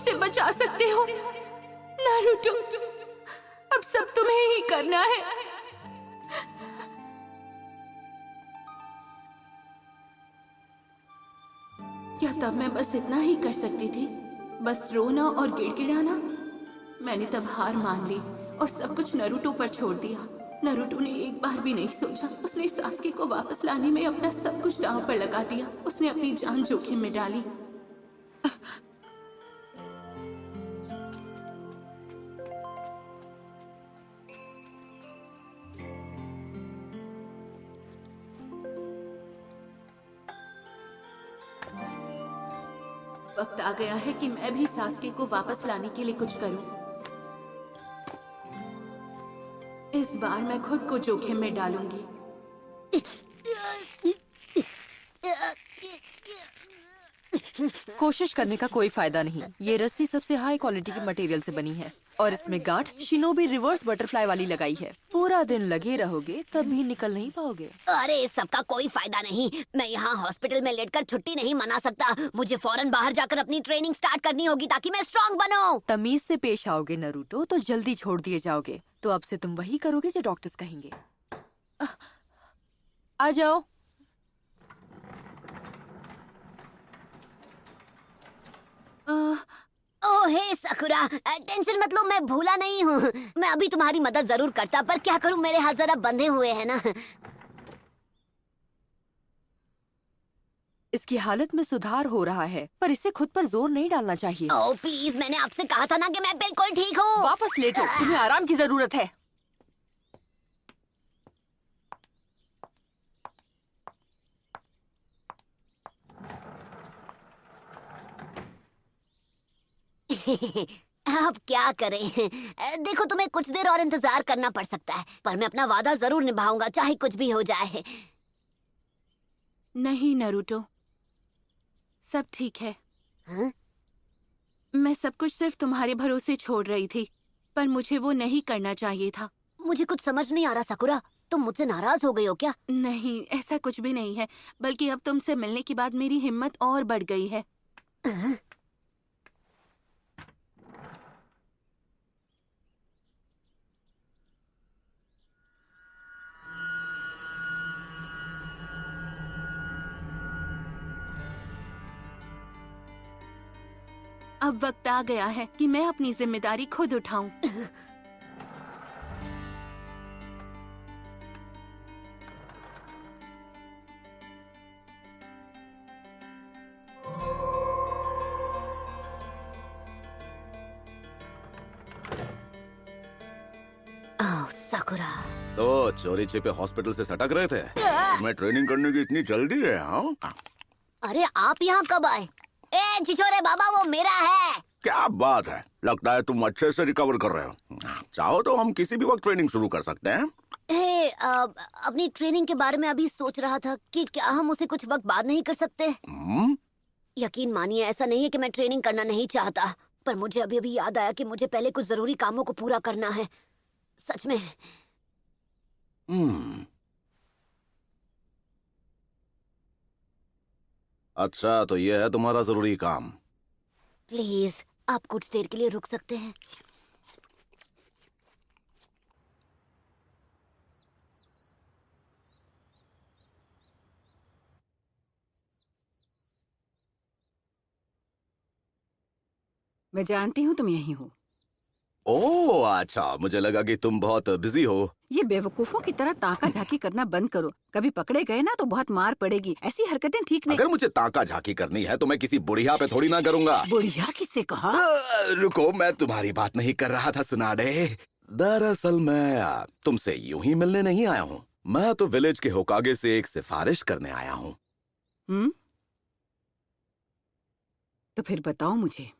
उसे बचा सकते हो। नारुतो, अब सब तुम्हें ही करना है। क्या तब मैं बस इतना ही कर सकती थी? बस रोना और गिड़गिड़ाना? मैंने तब हार मान ली और सब कुछ नारुतो पर छोड़ दिया। नारुतो ने एक बार भी नहीं सोचा। उसने सास्के को वापस लाने में अपना सब कुछ दांव पर लगा दिया। उसने अपनी जान जोखिम में डाली। वक्त आ गया है कि मैं भी सास्के को वापस लाने के लिए कुछ करूं। इस बार मैं खुद को जोखिम में डालूंगी। कोशिश करने का कोई फायदा नहीं। ये रस्सी सबसे हाई क्वालिटी के मटेरियल से बनी है और इसमें गांठ शिनोबी रिवर्स बटरफ्लाई वाली लगाई है। पूरा दिन लगे रहोगे तब भी निकल नहीं पाओगे। अरे इस सब का कोई फायदा नहीं। मैं यहाँ हॉस्पिटल में लेटकर छुट्टी नहीं मना सकता। मुझे फौरन बाहर जाकर अपनी ट्रेनिंग स्टार्ट करनी होगी ताकि मैं स्ट्रॉन्ग बनूं। तमीज से पेश आओगे नारुतो तो जल्दी छोड़ दिए जाओगे। तो अब से तुम वही करोगे जो डॉक्टर्स कहेंगे। आ जाओ। ओह हे साकुरा, टेंशन मत लो, मैं भूला नहीं हूँ। मैं अभी तुम्हारी मदद जरूर करता, पर क्या करूँ, मेरे हाथ जरा बंधे हुए हैं ना। इसकी हालत में सुधार हो रहा है, पर इसे खुद पर जोर नहीं डालना चाहिए। ओह प्लीज, मैंने आपसे कहा था ना कि मैं बिल्कुल ठीक हूँ। वापस लेटो, तुम्हें आराम की जरूरत है। अब क्या करें? देखो, तुम्हें कुछ देर और इंतजार करना पड़ सकता है, पर मैं अपना वादा जरूर निभाऊंगा, चाहे कुछ भी हो जाए। नहीं नारुतो, सब ठीक है। हाँ? मैं सब कुछ सिर्फ तुम्हारे भरोसे छोड़ रही थी, पर मुझे वो नहीं करना चाहिए था। मुझे कुछ समझ नहीं आ रहा साकुरा, तुम मुझसे नाराज हो गई हो क्या? नहीं, ऐसा कुछ भी नहीं है, बल्कि अब तुमसे मिलने के बाद मेरी हिम्मत और बढ़ गई है। अब वक्त आ गया है कि मैं अपनी जिम्मेदारी खुद उठाऊं। ओह साकुरा। तो चोरी छिपे हॉस्पिटल से सटक रहे थे? मैं ट्रेनिंग करने की इतनी जल्दी है? हाँ? अरे आप यहाँ कब आए? ए छिछोरे बाबा, वो मेरा है। क्या बात है, लगता है तुम अच्छे से रिकवर कर रहे हो। चाहो तो हम किसी भी वक्त ट्रेनिंग शुरू कर सकते हैं। हे, अपनी ट्रेनिंग के बारे में अभी सोच रहा था कि क्या हम उसे कुछ वक्त बाद नहीं कर सकते? यकीन मानिए, ऐसा नहीं है कि मैं ट्रेनिंग करना नहीं चाहता, पर मुझे अभी अभी याद आया कि मुझे पहले कुछ जरूरी कामों को पूरा करना है। सच में। अच्छा, तो ये है तुम्हारा जरूरी काम। प्लीज, आप कुछ देर के लिए रुक सकते हैं? मैं जानती हूँ तुम यहीं हो। ओह अच्छा, मुझे लगा कि तुम बहुत बिजी हो। ये बेवकूफों की तरह ताका झाकी करना बंद करो। कभी पकड़े गए ना तो बहुत मार पड़ेगी। ऐसी हरकतें ठीक नहीं। अगर मुझे ताका झाकी करनी है तो मैं किसी बुढ़िया पे थोड़ी ना करूंगा। बुढ़िया किससे कहा? रुको, मैं तुम्हारी बात नहीं कर रहा था सुनाडे। दरअसल मैं तुमसे यूं ही मिलने नहीं आया हूँ। मैं तो विलेज के होकागे से एक सिफारिश करने आया हूँ। तो फिर बताओ मुझे।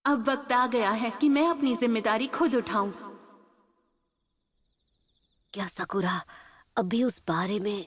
अब वक्त आ गया है कि मैं अपनी जिम्मेदारी खुद उठाऊं। क्या साकुरा अभी उस बारे में?